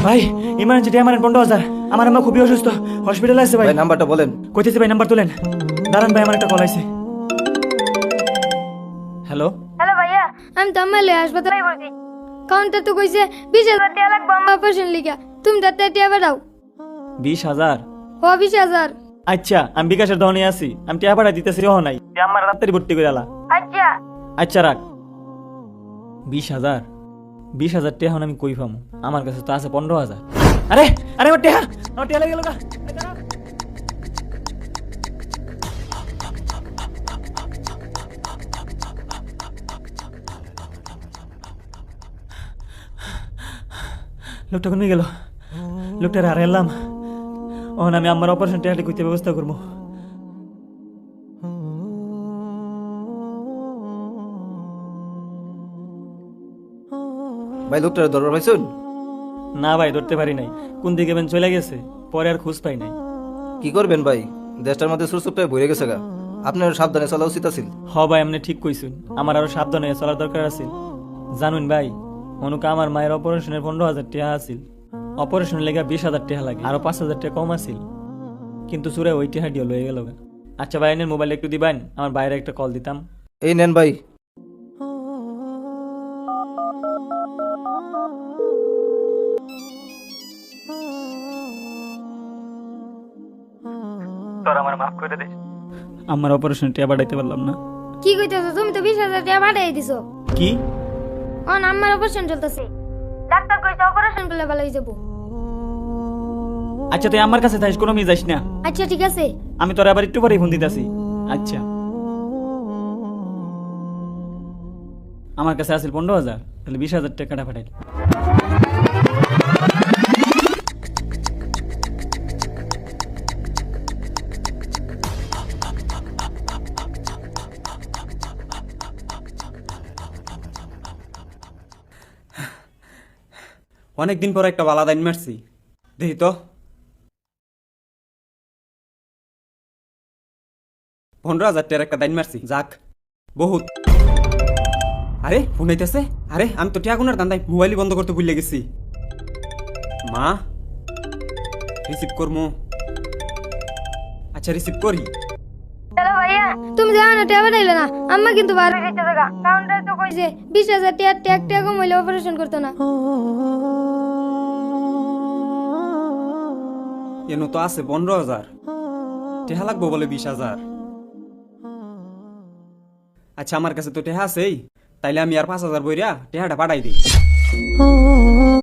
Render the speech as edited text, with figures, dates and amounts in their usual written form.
ভাই ইমার্জেন্সি আমার 15,000। আমার আম্মা খুবই অসুস্থ, হসপিটালে আছে ভাই। ভাই নাম্বারটা বলেন। কইতেছি ভাই, নাম্বার তুলেন। দাঁড়ান ভাই, আমার একটা কল আইছে। হ্যালো, হ্যালো ভাইয়া, আমি তো আম্মালে হাসপাতালে ভর্তি। কাউন্টার তো কইছে 20,000 টাকা লাগবে আমার অপারেশন লিগা। তুমি তাতে টাকা পাঠাও। 20,000? ও 20,000। আচ্ছা, আমি বিকাশের দোকানে আছি, আমি টাকা পাঠা দিতেছি। নাই আমার রাত্রি ভর্তি করে আলা। আচ্ছা আচ্ছা রাখ। 20,000? 20,000 টাকা এখন আমি কই পামু? আমার কাছে তো আছে 15,000। আরে আরে আমার টাকা লেগে গেল গা। এই দাঁড়া। লোকটা কমে গেল, লোকটার আর এলাম। ওখানে আমি আমার অপারেশন টাকাটি করতে ব্যবস্থা করবো। ভাই লোকটার দরবার পাইছেন? না ভাই, ধরতে পারি নাই। কোন দিকে বেন চলে গেছে, পরে আর খোঁজ পাই নাই। কি করবেন ভাই, দেশটার মধ্যে সুরসুপটায় ভরে গেছে গা। আপনার সাবধানে চলা উচিত আছিল। হ ভাই, আপনি ঠিক কইছেন, আমার আরো সাবধানে চলার দরকার আছে। জানুন ভাই, অনুকা আমার মায়ের অপারেশনের 15,000 টাকা আছিল। অপারেশন লেগে 20,000 টাকা লাগে, আরো 5,000 টাকা কম আছিল। কিন্তু চুরে ওই টাকাটিও লয়ে গেল। আচ্ছা ভাই, এনের মোবাইল একটু দিবেন, আমার বাইরে একটা কল দিতাম। এই নেন ভাই। তোর আমার মাফ করে দে। আমার অপারেশন টাকা বাড়াইতে পারলাম না। কি কইতেছো? তুমি তো 20,000 টাকা পাঠাই দিছো। কি? অন আমার অপারেশন চলতেছে, ডাক্তার কইছে অপারেশন করলে ভালো হয়ে যাবো। আচ্ছা তুই আমার কাছে থাইস, কোনো যাইস না। আচ্ছা ঠিক আছে। আমি তোর আবার একটু পরেই ফোন দিতেছি। আচ্ছা, আমার কাছে আসছিল 15,000, তাহলে 20,000 টাকাটা পাঠাই। অনেকদিন পর একটা বালা দাইন মারছি, দেখি তো। 15,000 টাকার একটা দাইন মারছি, যাক বহুত। আরে ফোন আইতেছে। আরে আমি তো টিয়া গুনার দান্দাই মোবাইলই বন্ধ করতে ভুলে গেছি। মা, রিসিভ করমু। আচ্ছা রিসিভ করি। হ্যালো ভাইয়া, তুমি জানো না টাকা পাঠাইলে না, আম্মা কিন্তু বার হয়ে যেতে টাকা। কাউন্টার তো কইছে 20,000 টাকা টাকা কম হইলে অপারেশন করতো না। এনো তো আছে 15,000, টেহা লাগবো বলে 20,000। আচ্ছা আমার কাছে তো টেহা আছেই, তাইলে আমি আর 5,000 বইরা টেহাটা পাঠাই দিই।